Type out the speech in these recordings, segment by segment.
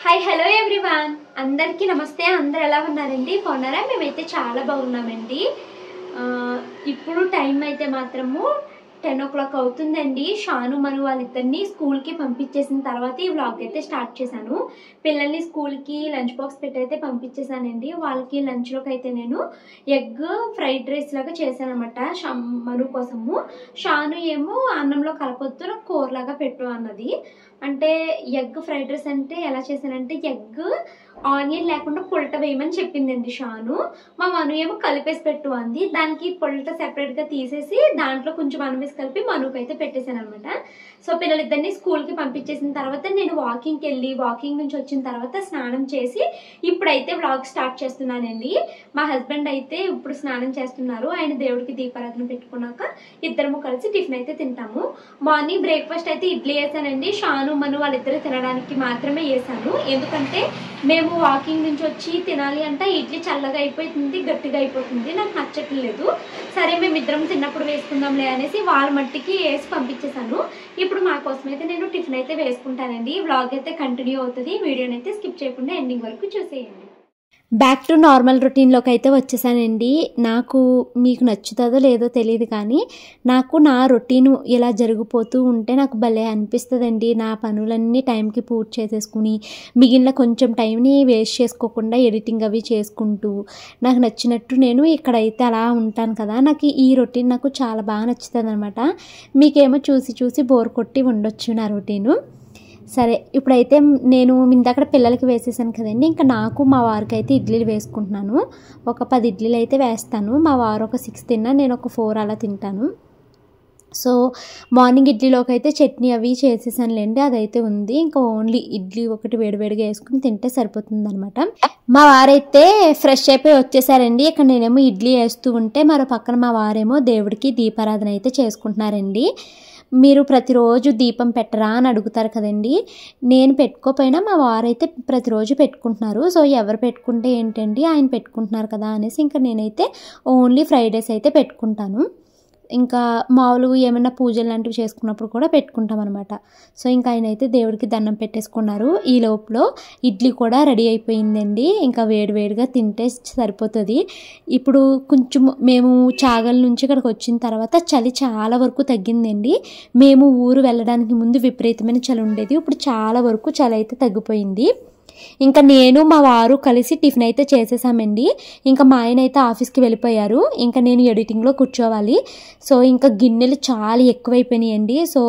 Hi hello everyone అందరికీ నమస్తే. అందరు ఎలా ఉన్నారండి? బాగున్నారా? మేమైతే చాలా బాగున్నామండి. ఇప్పుడు టైం అయితే మాత్రము 10 o'clock అవుతుందండి. షాను మను వాళ్ళిద్దరిని స్కూల్కి పంపించేసిన తర్వాత ఈ వ్లాగ్ అయితే స్టార్ట్ చేశాను. పిల్లల్ని స్కూల్కి లంచ్ బాక్స్ పెట్టి అయితే పంపించేశానండి. వాళ్ళకి లంచ్లోకి అయితే నేను ఎగ్ ఫ్రైడ్ రైస్ లాగా చేశాను అనమాట మను కోసము. షాను ఏమో అన్నంలో కలపొద్దు, నాకు కూరలాగా పెట్టు అన్నది. అంటే ఎగ్ ఫ్రైడ్ రైస్ అంటే ఎలా చేశానంటే ఎగ్ ఆనియన్ లేకుండా పొలట వేయమని చెప్పిందండి షాను. మా మను ఏమో కలిపేసి పెట్టు అంది. దానికి పొలట సెపరేట్గా తీసేసి దాంట్లో కొంచెం అన్నం వేసి కలిపి మనుకు అయితే పెట్టేశాను అనమాట. సో పిల్లలిద్దరిని స్కూల్కి పంపించేసిన తర్వాత నేను వాకింగ్కి వెళ్ళి వాకింగ్ నుంచి వచ్చిన తర్వాత స్నానం చేసి ఇప్పుడైతే వ్లాగ్ స్టార్ట్ చేస్తున్నానండి. మా హస్బెండ్ అయితే ఇప్పుడు స్నానం చేస్తున్నారు. ఆయన దేవుడికి దీపారాధన పెట్టుకున్నాక ఇద్దరము కలిసి టిఫిన్ అయితే తింటాము. మార్నింగ్ బ్రేక్ఫాస్ట్ అయితే ఇడ్లీ వేసానండి. షాను మను వాళ్ళిద్దరు తినడానికి మాత్రమే వేసాను. ఎందుకంటే మేము వాకింగ్ నుంచి వచ్చి తినాలి అంటే ఇడ్లీ చల్లగా అయిపోతుంది, గట్టిగా అయిపోతుంది, నాకు నచ్చట్లేదు. సరే మేము ఇద్దరం తిన్నప్పుడు వేసుకుందాంలే అనేసి వాళ్ళ మట్టికి వేసి పంపించేశాను. ఇప్పుడు మా కోసం అయితే నేను టిఫిన్ అయితే వేసుకుంటానండి. వ్లాగ్ అయితే కంటిన్యూ అవుతుంది. వీడియోని అయితే స్కిప్ చేయకుండా ఎండింగ్ వరకు చూసేయండి. బ్యాక్ టు నార్మల్ రొటీన్లోకి అయితే వచ్చేసానండి. నాకు మీకు నచ్చుతుందో లేదో తెలియదు, కానీ నాకు నా రొటీన్ ఇలా జరిగిపోతూ ఉంటే నాకు భలే అనిపిస్తుందండి. నా పనులన్నీ టైంకి పూర్తి చేసేసుకుని మిగిలిన కొంచెం టైంని వేస్ట్ చేసుకోకుండా ఎడిటింగ్ అవి చేసుకుంటూ నాకు నచ్చినట్టు నేను ఇక్కడైతే అలా ఉంటాను కదా. నాకు ఈ రొటీన్ నాకు చాలా బాగా నచ్చుతుంది అనమాట. మీకేమో చూసి చూసి బోర్ కొట్టి ఉండొచ్చు నా రొటీను. సరే, ఇప్పుడైతే నేను ఇందాక పిల్లలకి వేసేసాను కదండి. ఇంకా నాకు మా వారికి అయితే ఇడ్లీలు వేసుకుంటున్నాను. ఒక 10 ఇడ్లీలు అయితే వేస్తాను. మా వారు ఒక 6 తిన్నా, నేను ఒక 4 అలా తింటాను. సో మార్నింగ్ ఇడ్లీలోకి అయితే చట్నీ అవి చేసేసానులేండి, అదైతే ఉంది. ఇంకా ఓన్లీ ఇడ్లీ ఒకటి వేడివేడిగా వేసుకుని తింటే సరిపోతుంది అనమాట. మా వారైతే ఫ్రెష్ అయిపోయి వచ్చేసారండి. ఇక్కడ నేనేమో ఇడ్లీ వేస్తూ ఉంటే మరో పక్కన మా వారేమో దేవుడికి దీపారాధన అయితే చేసుకుంటున్నారండి. మీరు ప్రతిరోజు దీపం పెట్టరా అని అడుగుతారు కదండి. నేను పెట్టుకోపోయినా మా వారైతే ప్రతిరోజు పెట్టుకుంటున్నారు. సో ఎవరు పెట్టుకుంటే ఏంటండి, ఆయన పెట్టుకుంటున్నారు కదా అనేసి ఇంకా నేనైతే ఓన్లీ ఫ్రైడేస్ అయితే పెట్టుకుంటాను. ఇంకా మామూలుగా ఏమైనా పూజలు లాంటివి చేసుకున్నప్పుడు కూడా పెట్టుకుంటాం అనమాట. సో ఇంకా ఆయన అయితే దేవుడికి దండం పెట్టేసుకున్నారు. ఈ లోపల ఇడ్లీ కూడా రెడీ అయిపోయిందండి. ఇంకా వేడివేడిగా తింటే సరిపోతుంది. ఇప్పుడు కొంచెం మేము చాగల నుంచి ఇక్కడికి వచ్చిన తర్వాత చలి చాలా వరకు తగ్గిందండి. మేము ఊరు వెళ్ళడానికి ముందు విపరీతమైన చలి ఉండేది. ఇప్పుడు చాలా వరకు చలి అయితే తగ్గిపోయింది. ఇంకా నేను మా వారు కలిసి టిఫిన్ అయితే చేసేసామండి. ఇంకా మా ఆయన అయితే ఆఫీస్కి వెళ్ళిపోయారు. ఇంకా నేను ఎడిటింగ్లో కూర్చోవాలి. సో ఇంకా గిన్నెలు చాలా ఎక్కువైపోయినాయండి. సో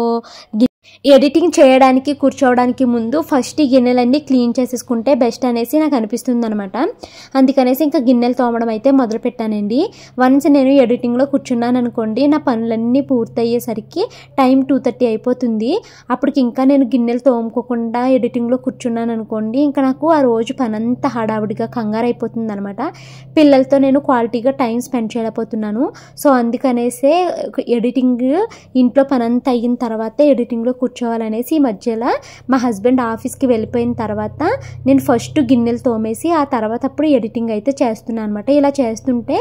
ఎడిటింగ్ చేయడానికి కూర్చోవడానికి ముందు ఫస్ట్ ఈ గిన్నెలన్నీ క్లీన్ చేసేసుకుంటే బెస్ట్ అనేసి నాకు అనిపిస్తుంది అనమాట. అందుకనేసి ఇంకా గిన్నెలు తోమడం అయితే మొదలు పెట్టానండి. వన్స్ నేను ఎడిటింగ్లో కూర్చున్నాను అనుకోండి, నా పనులన్నీ పూర్తయ్యేసరికి టైం 2:30 అయిపోతుంది. అప్పటికి ఇంకా నేను గిన్నెలు తోముకోకుండా ఎడిటింగ్లో కూర్చున్నాను అనుకోండి, ఇంకా నాకు ఆ రోజు పనంతా హడావుడిగా కంగారు అయిపోతుంది అనమాట. పిల్లలతో నేను క్వాలిటీగా టైం స్పెండ్ చేయలేకపోతున్నాను. సో అందుకనేసే ఎడిటింగ్ ఇంట్లో పనంతా అయిన తర్వాత ఎడిటింగ్లో కూర్చోవాలనేసి ఈ మధ్యలో మా హస్బెండ్ ఆఫీస్కి వెళ్ళిపోయిన తర్వాత నేను ఫస్ట్ గిన్నెలు తోమేసి ఆ తర్వాత అప్పుడు ఎడిటింగ్ అయితే చేస్తున్నాను అనమాట. ఇలా చేస్తుంటే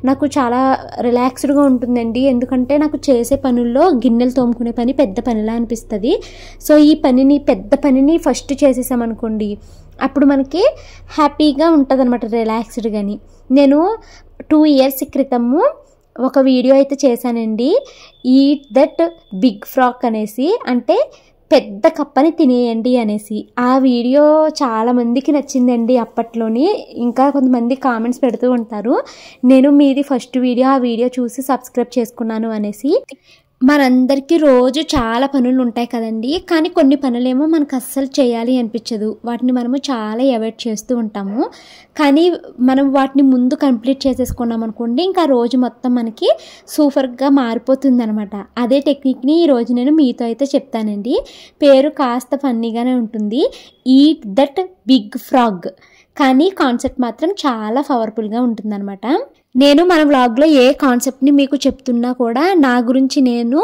నాకు చాలా రిలాక్స్డ్గా ఉంటుందండి. ఎందుకంటే నాకు చేసే పనుల్లో గిన్నెలు తోముకునే పని పెద్ద పనిలా అనిపిస్తుంది. సో ఈ పెద్ద పనిని ఫస్ట్ చేసేసామనుకోండి, అప్పుడు మనకి హ్యాపీగా ఉంటుంది అనమాట, రిలాక్స్డ్గాని. నేను 2 years క్రితము ఒక వీడియో అయితే చేశానండి, ఈట్ దట్ బిగ్ ఫ్రాక్ అనేసి, అంటే పెద్ద కప్పని తినేయండి అనేసి. ఆ వీడియో చాలామందికి నచ్చిందండి అప్పట్లోని. ఇంకా కొంతమంది కామెంట్స్ పెడుతూ ఉంటారు, నేను మీది ఫస్ట్ వీడియో, ఆ వీడియో చూసి సబ్స్క్రైబ్ చేసుకున్నాను అనేసి. మనందరికీ రోజు చాలా పనులు ఉంటాయి కదండి, కానీ కొన్ని పనులేమో మనకు అస్సలు చేయాలి అనిపించదు. వాటిని మనము చాలా అవాయిడ్ చేస్తూ ఉంటాము. కానీ మనం వాటిని ముందు కంప్లీట్ చేసేసుకున్నాం అనుకోండి, ఇంకా రోజు మొత్తం మనకి సూపర్గా మారిపోతుంది అనమాట. అదే టెక్నిక్ని ఈరోజు నేను మీతో అయితే చెప్తానండి. పేరు కాస్త ఫన్నీగానే ఉంటుంది, ఈట్ దట్ బిగ్ ఫ్రాగ్, కానీ కాన్సెప్ట్ మాత్రం చాలా పవర్ఫుల్గా ఉంటుందన్నమాట. నేను మన వ్లాగ్లో ఏ కాన్సెప్ట్ని మీకు చెప్తున్నా కూడా నా గురించి నేను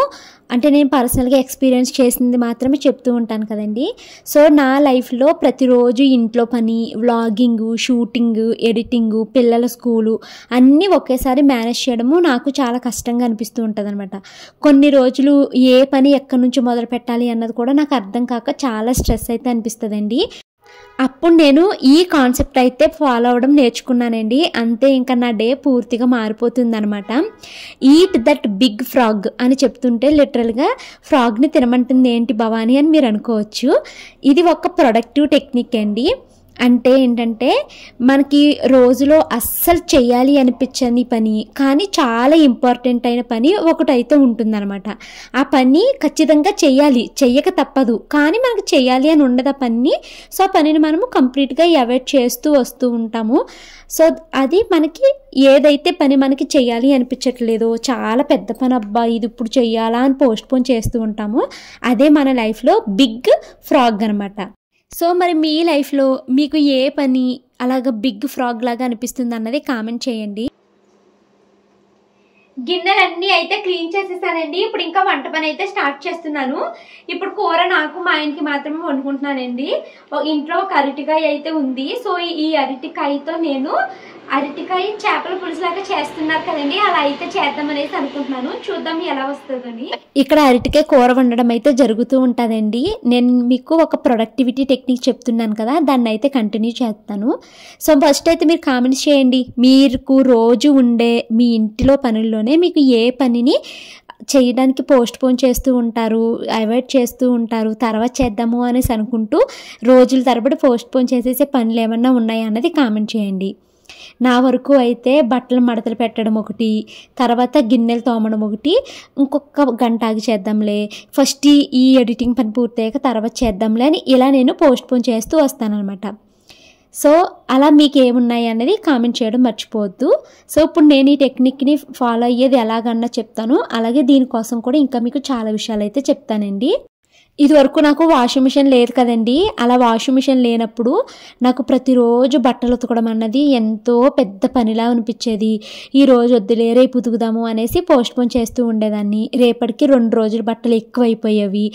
పర్సనల్గా ఎక్స్పీరియన్స్ చేసింది మాత్రమే చెప్తూ ఉంటాను కదండి. సో నా లైఫ్లో ప్రతిరోజు ఇంట్లో పని, వ్లాగింగు, షూటింగు, ఎడిటింగు, పిల్లల స్కూలు అన్నీ ఒకేసారి మేనేజ్ చేయడము నాకు చాలా కష్టంగా అనిపిస్తూ ఉంటుంది అనమాట. కొన్ని రోజులు ఏ పని ఎక్కడి నుంచి మొదలు పెట్టాలి అన్నది కూడా నాకు అర్థం కాక చాలా స్ట్రెస్ అయితే అనిపిస్తుందండి. అప్పుడు నేను ఈ కాన్సెప్ట్ అయితే ఫాలో అవ్వడం నేర్చుకున్నానండి. అంతే, ఇంకా నా డే పూర్తిగా మారిపోతుంది అనమాట. ఈట్ దట్ బిగ్ ఫ్రాగ్ అని చెప్తుంటే లిటరల్గా ఫ్రాగ్ని తినమంటుంది ఏంటి భవానీ అని మీరు అనుకోవచ్చు. ఇది ఒక ప్రొడక్టివ్ టెక్నిక్ అండి. అంటే ఏంటంటే మనకి రోజులో అస్సలు చేయాలి అనిపించని పని కానీ చాలా ఇంపార్టెంట్ అయిన పని ఒకటైతే ఉంటుందన్నమాట. ఆ పని ఖచ్చితంగా చేయాలి, చెయ్యక తప్పదు, కానీ మనకు చేయాలి అని ఉండదు ఆ పని. సో ఆ పనిని మనము కంప్లీట్గా అవాయిడ్ చేస్తూ వస్తూ ఉంటాము. సో అది మనకి ఏదైతే పని మనకి చేయాలి అనిపించట్లేదో, చాలా పెద్ద పని, అబ్బా ఇది ఇప్పుడు చెయ్యాలా అని పోస్ట్పోన్ చేస్తూ ఉంటాము. అదే మన లైఫ్లో బిగ్ ఫ్రాగ్ అనమాట. సో మరి మీ లైఫ్లో మీకు ఏ పని అలాగ బిగ్ ఫ్రాగ్ లాగా అనిపిస్తుంది అన్నది కామెంట్ చేయండి. గిన్నెలన్నీ అయితే క్లీన్ చేసేసానండి. ఇప్పుడు ఇంకా వంట పని అయితే స్టార్ట్ చేస్తున్నాను. ఇప్పుడు కూర నాకు మా ఆయనకి మాత్రమే వండుకుంటున్నానండి. ఇంట్లో ఒక అరటికాయ అయితే ఉంది. సో ఈ అరటికాయతో నేను అరటికాయ చేపల పులుసు లాగా చేస్తున్నారు కదండి, అలా అయితే చేద్దామనేసి అనుకుంటున్నాను. చూద్దాం ఎలా వస్తుందని. ఇక్కడ అరటికాయ కూర వండడం అయితే జరుగుతూ ఉంటుందండి. నేను మీకు ఒక ప్రొడక్టివిటీ టెక్నిక్ చెప్తున్నాను కదా, దాన్ని అయితే కంటిన్యూ చేస్తాను. సో ఫస్ట్ అయితే మీరు కామెంట్స్ చేయండి, మీకు రోజు ఉండే మీ ఇంటిలో పనుల్లోనే మీకు ఏ పనిని చేయడానికి పోస్ట్పోన్ చేస్తూ ఉంటారు, అవాయిడ్ చేస్తూ ఉంటారు, తర్వాత చేద్దాము అనేసి అనుకుంటూ రోజుల తరబడి పోస్ట్పోన్ చేసేసే పనులు ఏమన్నా ఉన్నాయా అన్నది కామెంట్ చేయండి. నా వరకు అయితే బట్టలు మడతలు పెట్టడం ఒకటి, తర్వాత గిన్నెలు తోమడం ఒకటి, ఇంకొక గంట ఆగి చేద్దాంలే, ఫస్ట్ ఈ ఎడిటింగ్ పని పూర్తయ్యాక తర్వాత చేద్దాంలే అని ఇలా నేను పోస్ట్పోన్ చేస్తూ వస్తానన్నమాట. సో అలా మీకు ఏమున్నాయి అనేది కామెంట్ చేయడం మర్చిపోవద్దు. సో ఇప్పుడు నేను ఈ టెక్నిక్ని ఫాలో అయ్యేది ఎలాగన్నా చెప్తాను, అలాగే దీనికోసం కూడా ఇంకా మీకు చాలా విషయాలు అయితే చెప్తానండి. ఇది వరకు నాకు వాషింగ్ మిషన్ లేదు కదండి. అలా వాషింగ్ మిషన్ లేనప్పుడు నాకు ప్రతిరోజు బట్టలు ఉతకడం అన్నది ఎంతో పెద్ద పనిలా అనిపించేది. ఈ రోజు వద్దులే రేపు ఉతుకుదాము అనేసి పోస్ట్పోన్ చేస్తూ ఉండేదాన్ని. రేపటికి 2 రోజులు బట్టలు ఎక్కువైపోయేవి.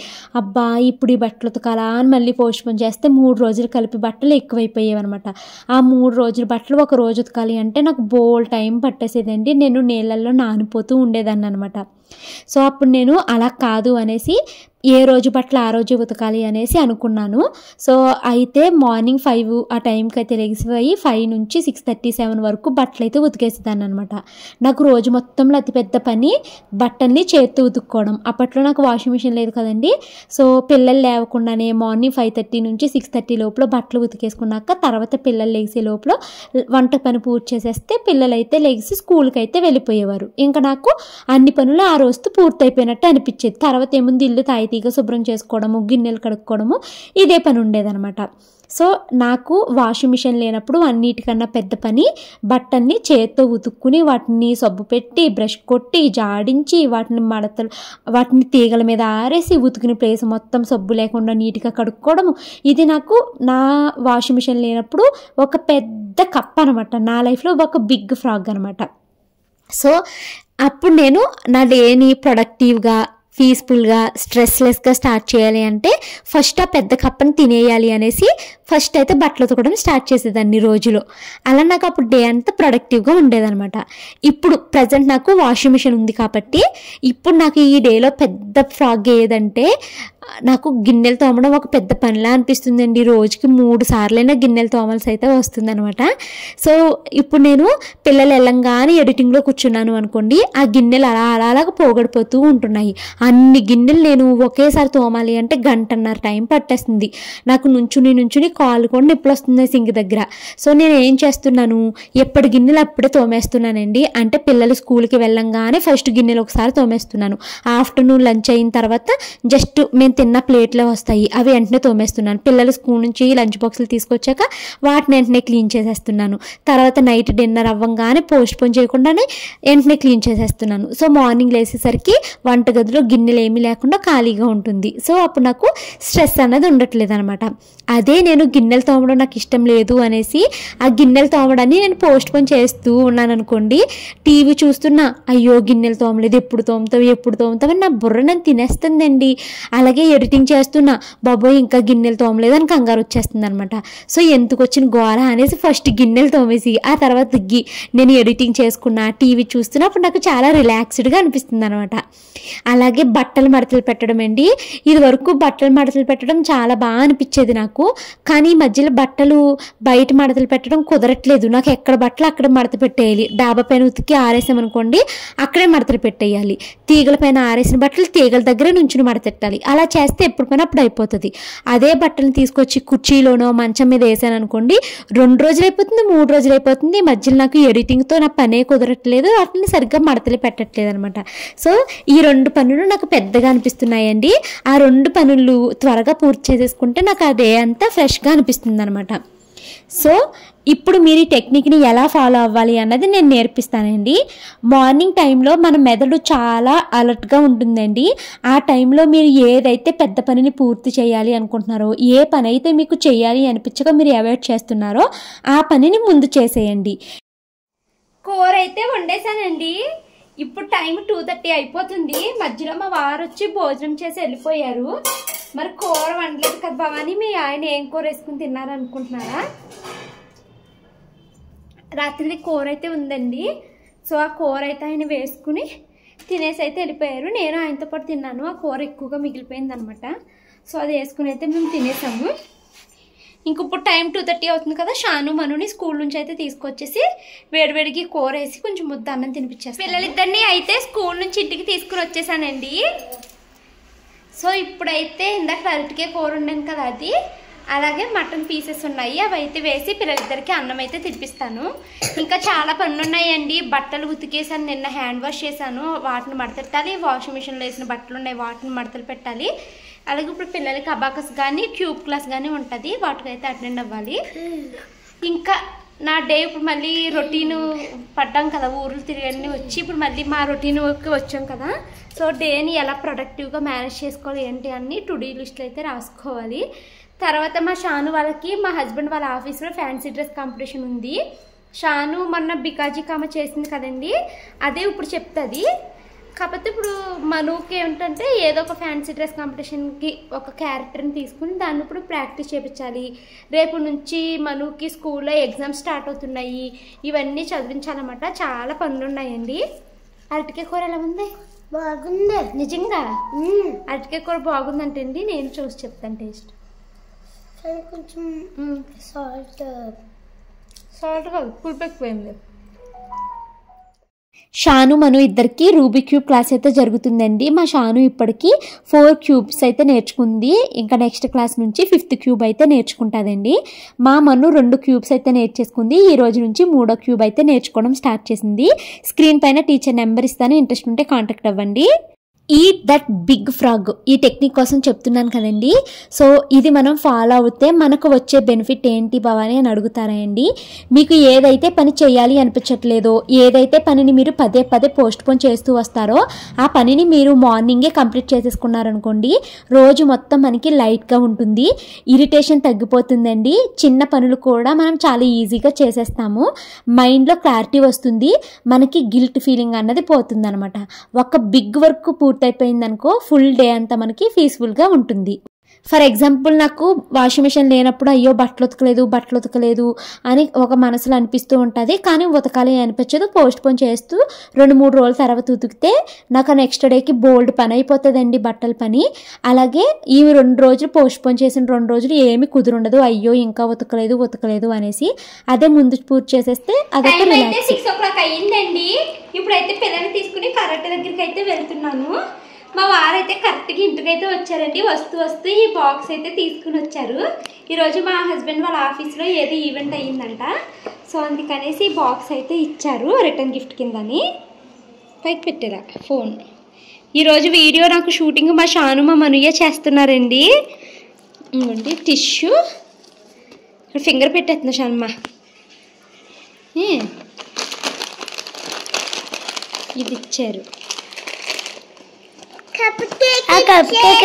అబ్బా ఇప్పుడు ఈ బట్టలు ఉతకాలా అని మళ్ళీ పోస్ట్పోన్ చేస్తే 3 రోజులు కలిపి బట్టలు ఎక్కువైపోయేవి అనమాట. ఆ 3 రోజులు బట్టలు ఒక రోజు ఉతకాలి అంటే నాకు బోల్ టైం పట్టేసేదండి. నేను నీళ్ళల్లో నానిపోతూ ఉండేదాన్ని అనమాట. సో అప్పుడు నేను అలా కాదు అనేసి ఏ రోజు బట్టలు ఆ రోజు ఉతకాలి అనేసి అనుకున్నాను. సో అయితే మార్నింగ్ 5 ఆ టైంకి అయితే లెగిసిపోయి 5 నుంచి 6:37 వరకు బట్టలు అయితే ఉతికేసేదాన్ని అనమాట. నాకు రోజు మొత్తంలో అతిపెద్ద పని బట్టల్ని చేత్తో ఉతుక్కోవడం. అప్పట్లో నాకు వాషింగ్ మిషన్ లేదు కదండి. సో పిల్లలు లేవకుండానే మార్నింగ్ 5:30 నుంచి 6:30 లోపల బట్టలు ఉతికేసుకున్నాక తర్వాత పిల్లలు లెగిసే లోపల వంట పని పూర్తి చేసేస్తే పిల్లలు అయితే లెగిసి స్కూల్కి అయితే వెళ్ళిపోయేవారు. ఇంకా నాకు అన్ని పనులు ఆ రోజుతో పూర్తయిపోయినట్టు అనిపించేది. తర్వాత ఏముంది, ఇల్లు తాయితీగా శుభ్రం చేసుకోవడము, గిన్నెలు కడుక్కోవడము, ఇదే పని ఉండేదన్నమాట. సో నాకు వాషింగ్ మిషన్ లేనప్పుడు అన్నిటికన్నా పెద్ద పని బట్టల్ని చేత్తో ఉతుక్కుని వాటిని సబ్బు పెట్టి బ్రష్ కొట్టి జాడించి వాటిని తీగల మీద ఆరేసి ఉతికిన ప్లేస్ మొత్తం సబ్బు లేకుండా నీట్గా కడుక్కోవడము. ఇది నాకు నా వాషింగ్ మిషన్ లేనప్పుడు ఒక పెద్ద కప్ అనమాట. నా లైఫ్లో ఒక బిగ్ ఫ్రాగ్ అనమాట. సో అప్పుడు నేను నా డేని ప్రొడక్టివ్గా, పీస్ఫుల్గా, స్ట్రెస్లెస్గా స్టార్ట్ చేయాలి అంటే ఫస్ట్ ఆ పెద్ద కప్పని తినేయాలి అనేసి ఫస్ట్ అయితే బట్టలు ఉతకడం స్టార్ట్ చేసేదాన్ని రోజులో. అలా నాకు అప్పుడు డే అంతా ప్రొడక్టివ్గా ఉండేదన్నమాట. ఇప్పుడు ప్రజెంట్ నాకు వాషింగ్ మిషన్ ఉంది కాబట్టి ఇప్పుడు నాకు ఈ డేలో పెద్ద ఫ్రాగ్ ఏదంటే నాకు గిన్నెలు తోమడం ఒక పెద్ద పనిలా అనిపిస్తుందండి. రోజుకి 3 సార్లైనా గిన్నెలు తోమాల్సి అయితే వస్తుందన్నమాట. సో ఇప్పుడు నేను పిల్లలు వెళ్ళంగానే ఎడిటింగ్లో కూర్చున్నాను అనుకోండి, ఆ గిన్నెలు అలాగ పోగొడిపోతూ ఉంటున్నాయి. అన్ని గిన్నెలు నేను ఒకేసారి తోమాలి అంటే 1.5 గంట టైం పట్టేస్తుంది. నాకు నుంచుని కాళ్ళు కూడా నొప్పులు వస్తుంది సింక్ దగ్గర. సో నేను ఏం చేస్తున్నాను, ఎప్పటి గిన్నెలు అప్పుడే తోమేస్తున్నానండి. అంటే పిల్లలు స్కూల్కి వెళ్ళంగానే ఫస్ట్ గిన్నెలు ఒకసారి తోమేస్తున్నాను. ఆఫ్టర్నూన్ లంచ్ అయిన తర్వాత జస్ట్ మేము తిన్న ప్లేట్లో వస్తాయి, అవి వెంటనే తోమేస్తున్నాను. పిల్లలు స్కూల్ నుంచి లంచ్ బాక్సులు తీసుకొచ్చాక వాటిని వెంటనే క్లీన్ చేసేస్తున్నాను. తర్వాత నైట్ డిన్నర్ అవ్వగానే పోస్ట్పోన్ చేయకుండానే వెంటనే క్లీన్ చేసేస్తున్నాను. సో మార్నింగ్ లేసేసరికి వంటగదిలో గిన్నెలు ఏమీ లేకుండా ఖాళీగా ఉంటుంది. సో అప్పుడు నాకు స్ట్రెస్ అనేది ఉండట్లేదు అనమాట. అదే నేను గిన్నెలు తోమడం నాకు ఇష్టం లేదు అనేసి ఆ గిన్నెలు తోమడాన్ని నేను పోస్ట్పోన్ చేస్తూ ఉన్నాను అనుకోండి, టీవీ చూస్తున్నా అయ్యో గిన్నెలు తోమలేదు, ఎప్పుడు తోముతావు అని నా బుర్ర నన్ను తినేస్తుందండి. అలాగే ఎడిటింగ్ చేస్తున్నా, బాబోయ్ ఇంకా గిన్నెలు తోమలేదు అని కంగారు వచ్చేస్తుంది అనమాట. సో ఎందుకు వచ్చిన గోర అనేసి ఫస్ట్ గిన్నెలు తోమేసి ఆ తర్వాత నేను ఎడిటింగ్ చేసుకున్నా, టీవీ చూస్తున్నా, అప్పుడు నాకు చాలా రిలాక్స్డ్గా అనిపిస్తుంది అనమాట. అలాగే బట్టలు మడతలు పెట్టడం అండి. ఇది వరకు బట్టలు మడతలు పెట్టడం చాలా బాగా అనిపించేది నాకు. కానీ ఈ మధ్యలో బట్టలు బయట మడతలు పెట్టడం కుదరట్లేదు. నాకు ఎక్కడ బట్టలు అక్కడ మడత పెట్టేయాలి. డాబా పైన ఉతికి ఆరేసామనుకోండి, అక్కడే మడతలు పెట్టేయాలి. తీగల పైన ఆరేసిన బట్టలు తీగల దగ్గర నుంచుని మడతెట్టాలి. అలా చేస్తే ఎప్పుడు పని అప్పుడు అయిపోతుంది. అదే బట్టలను తీసుకొచ్చి కుర్చీలోనో మంచం మీద వేసాను అనుకోండి, 2 రోజులు అయిపోతుంది, 3 రోజులు అయిపోతుంది. ఈ మధ్యలో నాకు ఎడిటింగ్తో నా పనే కుదరట్లేదు, వాటిని సరిగ్గా మడతలు పెట్టట్లేదు అనమాట. సో ఈ 2 పనులు నాకు పెద్దగా అనిపిస్తున్నాయండి. ఆ 2 పనులు త్వరగా పూర్తి చేసేసుకుంటే నాకు ఆ డే అంతా ఫ్రెష్గా అనిపిస్తుంది అనమాట. సో ఇప్పుడు మీరు ఈ టెక్నిక్ని ఎలా ఫాలో అవ్వాలి అన్నది నేను నేర్పిస్తానండి. మార్నింగ్ టైంలో మన మెదడు చాలా అలర్ట్గా ఉంటుందండి. ఆ టైంలో మీరు ఏదైతే పెద్ద పనిని పూర్తి చేయాలి అనుకుంటున్నారో, ఏ పని అయితే మీకు చేయాలి అనిపించక మీరు అవాయిడ్ చేస్తున్నారో ఆ పనిని ముందు చేసేయండి. కూర అయితే వండేసానండి. ఇప్పుడు టైం 2:30 అయిపోతుంది. మధ్యలో మా వారు వచ్చి భోజనం చేసి వెళ్ళిపోయారు. మరి కూర వండలేదు కదా భవాని, మీ ఆయన ఏం కూర వేసుకుని తిన్నారనుకుంటున్నారా? రాత్రిది కూర అయితే ఉందండి. సో ఆ కూర అయితే ఆయన వేసుకుని తినేసి అయితే వెళ్ళిపోయారు. నేను ఆయనతో పాటు తిన్నాను. ఆ కూర ఎక్కువగా మిగిలిపోయింది అనమాట. సో అది వేసుకుని అయితే మేము తినేసాము. ఇంక ఇప్పుడు టైం 2:30 అవుతుంది కదా. షాను మనుని స్కూల్ నుంచి అయితే తీసుకొచ్చేసి వేడివేడికి కూర వేసి కొంచెం ముద్ద అన్నం తినిపించేస్తాను. పిల్లలిద్దరిని అయితే స్కూల్ నుంచి ఇంటికి తీసుకుని వచ్చేసానండి. సో ఇప్పుడైతే ఇందాక అరటికాయ కూర ఉన్నాను కదా, అది అలాగే మటన్ పీసెస్ ఉన్నాయి, అవి అయితే వేసి పిల్లలిద్దరికి అన్నం అయితే తినిపిస్తాను. ఇంకా చాలా పనులు ఉన్నాయండి. బట్టలు ఉతికేసాను, నిన్న హ్యాండ్ వాష్ చేశాను, వాటిని మడతెట్టాలి. వాషింగ్ మిషన్లో వేసిన బట్టలు ఉన్నాయి, వాటిని మడతలు పెట్టాలి. అలాగే ఇప్పుడు పిల్లలకి అబాకస్ కానీ క్యూబ్ క్లాస్ కానీ ఉంటుంది, వాటికైతే అటెండ్ అవ్వాలి. ఇంకా నా డే ఇప్పుడు మళ్ళీ రొటీన్ పడ్డాం కదా, ఊర్లు తిరిగి వచ్చి ఇప్పుడు మళ్ళీ మా రొటీన్కి వచ్చాం కదా. సో డేని ఎలా ప్రొడక్టివ్గా మేనేజ్ చేసుకోవాలి ఏంటి అన్ని టు-డూ లిస్ట్లో అయితే రాసుకోవాలి. తర్వాత మా షాను వాళ్ళకి మా హస్బెండ్ వాళ్ళ ఆఫీస్లో ఫ్యాన్సీ డ్రెస్ కాంపిటీషన్ ఉంది. షాను మొన్న బికాజీ కామ చేసింది కదండి, అదే ఇప్పుడు చెప్తుంది. కాకపోతే ఇప్పుడు మనుకి ఏమిటంటే ఏదో ఒక ఫ్యాన్సీ డ్రెస్ కాంపిటీషన్కి ఒక క్యారెక్టర్ని తీసుకుని దాన్ని ఇప్పుడు ప్రాక్టీస్ చేయించాలి. రేపు నుంచి మనుకి స్కూల్లో ఎగ్జామ్స్ స్టార్ట్ అవుతున్నాయి, ఇవన్నీ చదివించాలన్నమాట. చాలా పనులు ఉన్నాయండి. అరటికాయ కూర ఎలా ఉంది? బాగుంది నిజంగా. అరటికాయ కూర బాగుందంటే అండి నేను చూసి చెప్తాను టేస్ట్. కొంచెం సాల్ట్ కాదు, పులుపు ఎక్కువైంది. షాను మను ఇద్దరికి రూబీ క్యూబ్ క్లాస్ అయితే జరుగుతుందండి. మా షాను ఇప్పటికి 4 క్యూబ్స్ అయితే నేర్చుకుంది. ఇంకా నెక్స్ట్ క్లాస్ నుంచి 5th క్యూబ్ అయితే నేర్చుకుంటుందండి. మా మను 2 క్యూబ్స్ అయితే నేర్చేసుకుంది. ఈ రోజు నుంచి 3వ క్యూబ్ అయితే నేర్చుకోవడం స్టార్ట్ చేసింది. స్క్రీన్ పైన టీచర్ నెంబర్ ఇస్తాను, ఇంట్రెస్ట్ ఉంటే కాంటాక్ట్ అవ్వండి. ఈట్ దట్ బిగ్ ఫ్రాగ్ ఈ టెక్నిక్ కోసం చెప్తున్నాను కదండి. సో ఇది మనం ఫాలో అవుతే మనకు వచ్చే బెనిఫిట్ ఏంటి భవాని అని అడుగుతారండి. మీకు ఏదైతే పని చేయాలి అనిపించట్లేదో, ఏదైతే పనిని మీరు పదే పోస్ట్ పోన్ చేస్తూ వస్తారో ఆ పనిని మీరు మార్నింగే కంప్లీట్ చేసేసుకున్నారనుకోండి, రోజు మొత్తం మనకి లైట్గా ఉంటుంది, ఇరిటేషన్ తగ్గిపోతుందండి. చిన్న పనులు కూడా మనం చాలా ఈజీగా చేసేస్తాము, మైండ్లో క్లారిటీ వస్తుంది, మనకి గిల్ట్ ఫీలింగ్ అన్నది పోతుంది అనమాట. ఒక బిగ్ వర్క్ పూర్తయిపోయిందనుకో ఫుల్ డే అంతా మనకి పీస్ఫుల్గా ఉంటుంది. ఫర్ ఎగ్జాంపుల్ నాకు వాషింగ్ మిషన్ లేనప్పుడు అయ్యో బట్టలు ఉతకలేదు అని ఒక మనసులో అనిపిస్తూ ఉంటుంది. కానీ ఉతకాలి అనిపించదు, పోస్ట్ పోన్ చేస్తూ 2-3 రోజుల తర్వాత ఉతికితే నాకు నెక్స్ట్ డేకి బోల్డ్ పని అయిపోతుందండి బట్టల పని. అలాగే ఈ 2 రోజులు పోస్ట్ పోన్ చేసిన 2 రోజులు ఏమి కుదురుండదు, అయ్యో ఇంకా ఉతకలేదు అనేసి. అదే ముందు పూర్తి చేసేస్తే అదొక రిలాక్స్. 6 o'clock అయ్యిందండి. ఇప్పుడైతే పిల్లల్ని తీసుకుని కరెక్ట్ దగ్గరికి అయితే వెళ్తున్నాను. మా వారైతే కరెక్ట్గా ఇంటికైతే వచ్చారండి. వస్తూ ఈ బాక్స్ అయితే తీసుకుని వచ్చారు. ఈరోజు మా హస్బెండ్ వాళ్ళ ఆఫీస్లో ఏదో ఈవెంట్ అయ్యిందంట. సో అందుకనేసి ఈ బాక్స్ అయితే ఇచ్చారు రిటర్న్ గిఫ్ట్ కిందని. పైకి పెట్టేదా ఫోన్. ఈరోజు వీడియో నాకు షూటింగ్ మా షాను మా మనుయ్య చేస్తున్నారండి. ఇంకోండి టిష్యూ, ఫింగర్ పెట్టేస్తున్నా షానమ్మ. ఇది ఇచ్చారు.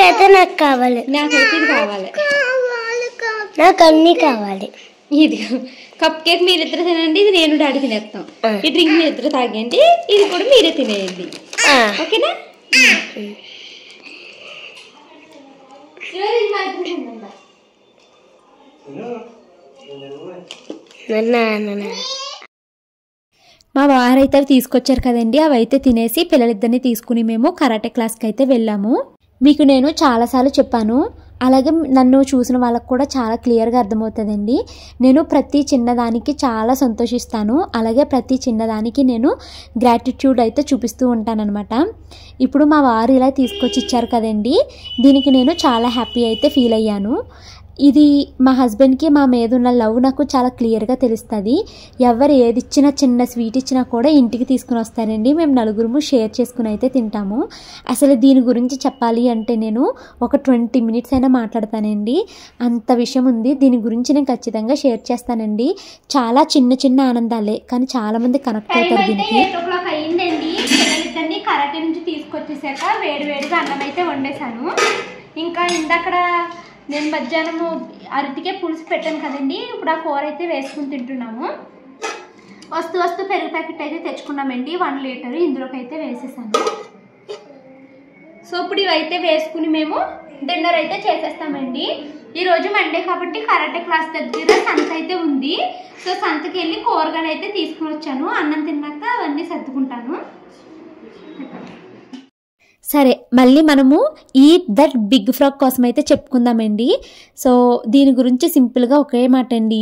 అయితే నాకు కావాలి, నాకైతే ఇది కావాలి, నాకు అన్నీ కావాలి. ఇది కప్ కేక్ మీరిద్దరు తినండి, ఇది నేను డాడీ తినేస్తాం. ఈ డ్రింక్ మీరిద్దరు తాగండి, ఇది కూడా మీరే తినేయండి, ఓకేనా? మా వారైతే అవి తీసుకొచ్చారు కదండి, అవి అయితే తినేసి పిల్లలిద్దరిని తీసుకుని మేము కరాటే క్లాస్కి అయితే వెళ్ళాము. మీకు నేను చాలాసార్లు చెప్పాను, అలాగే నన్ను చూసిన వాళ్ళకు కూడా చాలా క్లియర్గా అర్థమవుతుందండి. నేను ప్రతి చిన్నదానికి చాలా సంతోషిస్తాను, అలాగే ప్రతి చిన్నదానికి నేను గ్రాటిట్యూడ్ అయితే చూపిస్తూ ఉంటానన్నమాట. ఇప్పుడు మా వారు ఇలా తీసుకొచ్చి ఇచ్చారు కదండి, దీనికి నేను చాలా హ్యాపీ అయితే ఫీల్ అయ్యాను. ఇది మా హస్బెండ్కి మా మీద ఉన్న లవ్ నాకు చాలా క్లియర్గా తెలుస్తుంది. ఎవరు ఏది ఇచ్చినా, చిన్న స్వీట్ ఇచ్చినా కూడా ఇంటికి తీసుకుని వస్తారండి. మేము నలుగురము షేర్ చేసుకుని అయితే తింటాము. అసలు దీని గురించి చెప్పాలి అంటే నేను ఒక 20 మినిట్స్ అయినా మాట్లాడతానండి, అంత విషయం ఉంది. దీని గురించి నేను ఖచ్చితంగా షేర్ చేస్తానండి. చాలా చిన్న చిన్న ఆనందాలే, కానీ చాలామంది కనెక్ట్ అవుతారు దీనికి. 8 o'clock అయ్యిందండి. పిల్లలిద్దరిని కరాటే నుంచి తీసుకొచ్చేసాక వేడివేడిగా అన్నం అయితే వండేశాను. ఇంకా ఇందక్కడ నేను మధ్యాహ్నము అరటికే పులుసు పెట్టాను కదండి, ఇప్పుడు ఆ కూర అయితే వేసుకుని తింటున్నాము. వస్తూ పెరుగు ప్యాకెట్ అయితే తెచ్చుకున్నామండి, 1 లీటర్ ఇందులోకి అయితే వేసేసాను. సో ఇప్పుడు ఇవైతే వేసుకుని మేము డిన్నర్ అయితే చేసేస్తామండి. ఈరోజు మండే కాబట్టి కరాటే క్లాస్ దగ్గర సంత అయితే ఉంది. సో సంతకి వెళ్ళి కూరగాయలు అయితే తీసుకుని వచ్చాను. అన్నం తిన్నాక అవన్నీ సర్దుకుంటాను. సరే, మళ్ళీ మనము ఈట్ దట్ బిగ్ ఫ్రాగ్ కోసం అయితే చెప్పుకుందామండి. సో దీని గురించి సింపుల్గా ఒకే మాట అండి,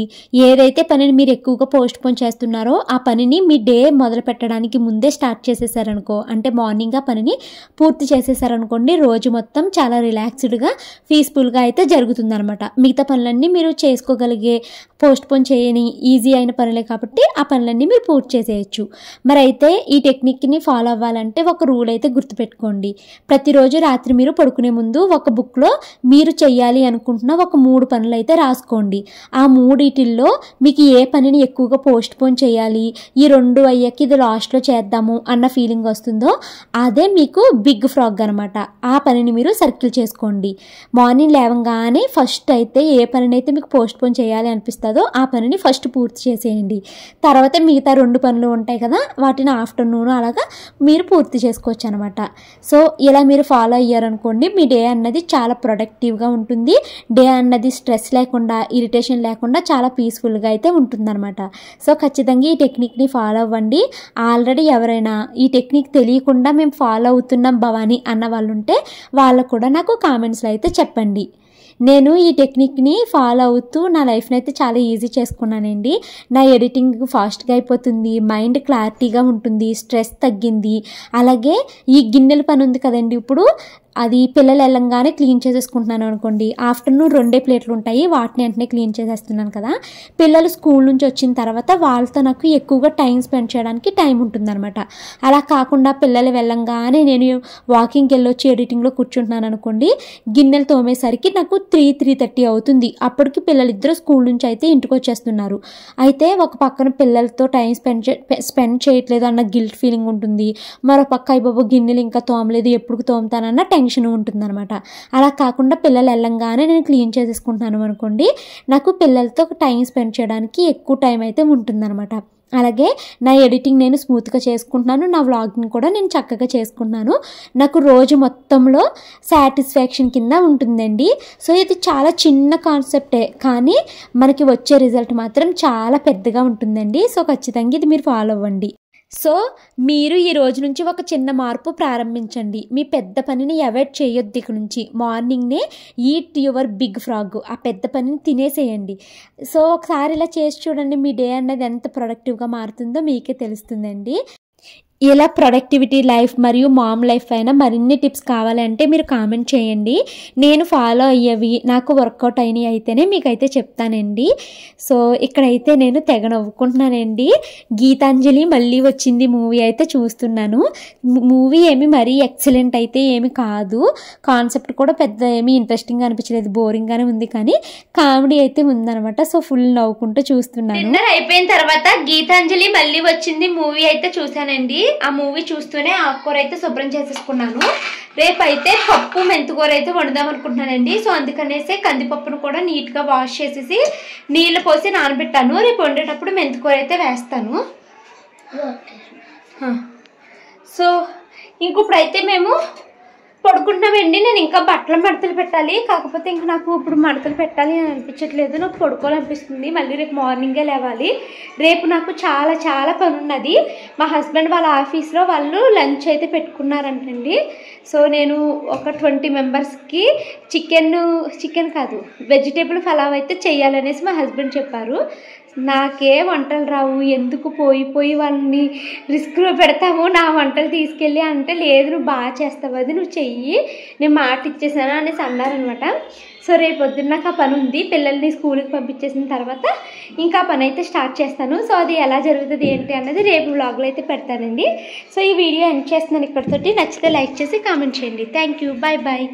ఏదైతే పనిని మీరు ఎక్కువగా పోస్ట్ పోన్ చేస్తున్నారో ఆ పనిని మీ డే మొదలు పెట్టడానికి ముందే స్టార్ట్ చేసేసారనుకో, అంటే మార్నింగ్ ఆ పనిని పూర్తి చేసేసారనుకోండి, రోజు మొత్తం చాలా రిలాక్స్డ్గా పీస్ఫుల్గా అయితే జరుగుతుందనమాట. మిగతా పనులన్నీ మీరు చేసుకోగలిగే, పోస్ట్ పోన్ చేయని ఈజీ అయిన పనులే కాబట్టి ఆ పనులన్నీ మీరు పూర్తి చేసేయచ్చు. మరి అయితే ఈ టెక్నిక్ని ఫాలో అవ్వాలంటే ఒక రూల్ అయితే గుర్తుపెట్టుకోండి. ప్రతిరోజు రాత్రి మీరు పడుకునే ముందు ఒక బుక్లో మీరు చెయ్యాలి అనుకుంటున్న ఒక 3 పనులు అయితే రాసుకోండి. ఆ 3 మీకు ఏ పనిని ఎక్కువగా పోస్ట్ పోన్ చేయాలి, ఈ 2 అయ్యాక ఇది లాస్ట్లో చేద్దాము అన్న ఫీలింగ్ వస్తుందో అదే మీకు బిగ్ ఫ్రాగ్ అనమాట. ఆ పనిని మీరు సర్కిల్ చేసుకోండి. మార్నింగ్ లేవగానే ఫస్ట్ అయితే ఏ పనిని అయితే మీకు పోస్ట్ పోన్ చేయాలి అనిపిస్తుందో ఆ పనిని ఫస్ట్ పూర్తి చేసేయండి. తర్వాత మిగతా 2 పనులు ఉంటాయి కదా, వాటిని ఆఫ్టర్నూన్ అలాగా మీరు పూర్తి చేసుకోవచ్చు అనమాట. సో ఇలా మీరు ఫాలో అయ్యారనుకోండి, మీ డే అన్నది చాలా ప్రొడక్టివ్గా ఉంటుంది. డే అన్నది స్ట్రెస్ లేకుండా, ఇరిటేషన్ లేకుండా చాలా పీస్ఫుల్గా అయితే ఉంటుందన్నమాట. సో ఖచ్చితంగా ఈ టెక్నిక్ని ఫాలో అవ్వండి. ఆల్రెడీ ఎవరైనా ఈ టెక్నిక్ తెలియకుండా మేము ఫాలో అవుతున్నాం భవానీ అన్న వాళ్ళు ఉంటే వాళ్ళకు కూడా నాకు కామెంట్స్లో అయితే చెప్పండి. నేను ఈ టెక్నిక్ని ఫాలో అవుతూ నా లైఫ్ని అయితే చాలా ఈజీ చేసుకున్నానండి. నా ఎడిటింగ్ ఫాస్ట్గా అయిపోతుంది, మైండ్ క్లారిటీగా ఉంటుంది, స్ట్రెస్ తగ్గింది. అలాగే ఈ గిన్నెల పని ఉంది కదండి, ఇప్పుడు అది పిల్లలు వెళ్ళంగానే క్లీన్ చేసేసుకుంటున్నాను అనుకోండి, ఆఫ్టర్నూన్ 2 ప్లేట్లు ఉంటాయి, వాటిని వెంటనే క్లీన్ చేసేస్తున్నాను కదా. పిల్లలు స్కూల్ నుంచి వచ్చిన తర్వాత వాళ్ళతో నాకు ఎక్కువగా టైం స్పెండ్ చేయడానికి టైం ఉంటుందన్నమాట. అలా కాకుండా పిల్లలు వెళ్ళంగానే నేను వాకింగ్కి వెళ్ళొచ్చి ఎడిటింగ్లో కూర్చుంటున్నాను అనుకోండి, గిన్నెలు తోమేసరికి నాకు 3:30 అవుతుంది. అప్పటికి పిల్లలిద్దరూ స్కూల్ నుంచి అయితే ఇంటికి వచ్చేస్తున్నారు. అయితే ఒక పక్కన పిల్లలతో టైం స్పెండ్ చేయట్లేదు అన్న గిల్ట్ ఫీలింగ్ ఉంటుంది, మరో పక్క అయ్యబాబు గిన్నెలు ఇంకా తోమలేదు, ఎప్పుడు తోముతానన్న టెన్షన్ ఉంటుందన్నమాట. అలా కాకుండా పిల్లలు వెళ్ళంగానే నేను క్లీన్ చేసేసుకుంటున్నాను అనుకోండి, నాకు పిల్లలతో టైం స్పెండ్ చేయడానికి ఎక్కువ టైం అయితే ఉంటుందన్నమాట. అలాగే నా ఎడిటింగ్ నేను స్మూత్గా చేసుకుంటున్నాను, నా వ్లాగింగ్ కూడా నేను చక్కగా చేసుకుంటున్నాను. నాకు రోజు మొత్తంలో సాటిస్ఫాక్షన్ కింద ఉంటుందండి. సో ఇది చాలా చిన్న కాన్సెప్టే, కానీ మనకి వచ్చే రిజల్ట్ మాత్రం చాలా పెద్దగా ఉంటుందండి. సో ఖచ్చితంగా ఇది మీరు ఫాలో అవ్వండి. సో మీరు ఈ రోజు నుంచి ఒక చిన్న మార్పు ప్రారంభించండి. మీ పెద్ద పనిని అవాయిడ్ చేయొద్దు. ఇక నుంచి మార్నింగ్నే ఈట్ యువర్ బిగ్ ఫ్రాగ్, ఆ పెద్ద పనిని తినేసేయండి. సో ఒకసారి ఇలా చేసి చూడండి, మీ డే అన్నది ఎంత ప్రొడక్టివ్గా మారుతుందో మీకే తెలుస్తుందండి. ఇలా ప్రొడక్టివిటీ లైఫ్ మరియు మామ్ లైఫ్ అయినా మరిన్ని టిప్స్ కావాలంటే మీరు కామెంట్ చేయండి. నేను ఫాలో అయ్యేవి నాకు వర్కౌట్ అయినవి అయితేనే మీకైతే చెప్తానండి. సో ఇక్కడైతే నేను తెగ నవ్వుకుంటున్నానండి. గీతాంజలి మళ్ళీ వచ్చింది మూవీ అయితే చూస్తున్నాను. మూవీ ఏమి మరీ ఎక్సలెంట్ అయితే ఏమి కాదు, కాన్సెప్ట్ కూడా పెద్ద ఏమీ ఇంట్రెస్టింగ్గా అనిపించలేదు, బోరింగ్గానే ఉంది, కానీ కామెడీ అయితే ఉందన్నమాట. సో ఫుల్ నవ్వుకుంటూ చూస్తున్నాను. డిన్నర్ అయిపోయిన తర్వాత గీతాంజలి మళ్ళీ వచ్చింది మూవీ అయితే చూసానండి. ఆ మూవీ చూస్తూనే ఆకుకూర అయితే శుభ్రం చేసేసుకున్నాను. రేపైతే పప్పు మెంతికూర అయితే వండుదాం అనుకుంటున్నానండి. సో అందుకనేసి కందిపప్పును కూడా నీట్గా వాష్ చేసేసి నీళ్ళు పోసి నానబెట్టాను. రేపు వండేటప్పుడు మెంతికూర అయితే వేస్తాను. సో ఇంకొప్పుడైతే మేము పడుకుంటున్నామండి. నేను ఇంకా మడతలు పెట్టాలి. కాకపోతే ఇంకా నాకు ఇప్పుడు మడతలు పెట్టాలి అని అనిపించట్లేదు. నాకు పడుకోవాలనిపిస్తుంది. మళ్ళీ రేపు మార్నింగే లేవాలి. రేపు నాకు చాలా చాలా పని ఉన్నది. మా హస్బెండ్ వాళ్ళ ఆఫీస్లో వాళ్ళు లంచ్ అయితే పెట్టుకున్నారంటండి. సో నేను ఒక 20 మెంబర్స్కి చికెన్ కాదు వెజిటేబుల్ పలావ్ అయితే చేయాలనేసి మా హస్బెండ్ చెప్పారు. నాకే వంటలు రావు, ఎందుకు పోయి వాళ్ళని రిస్క్లో పెడతావు నా వంటలు తీసుకెళ్ళి అంటే, లేదు నువ్వు బాగా చేస్తావు, అది నువ్వు చెయ్యి, నేను మాట ఇచ్చేసాను అనేసి అన్నారనమాట. సో రేపు పొద్దున్న నాకు ఆ పని ఉంది. పిల్లల్ని స్కూల్కి పంపించేసిన తర్వాత ఇంకా పని అయితే స్టార్ట్ చేస్తాను. సో అది ఎలా జరుగుతుంది ఏంటి అన్నది రేపు వ్లాగ్లో అయితే పెడతానండి. సో ఈ వీడియో ఎండ్ చేస్తున్నాను ఇక్కడితోటి. నచ్చితే లైక్ చేసి కామెంట్ చేయండి. Thank you. Bye bye.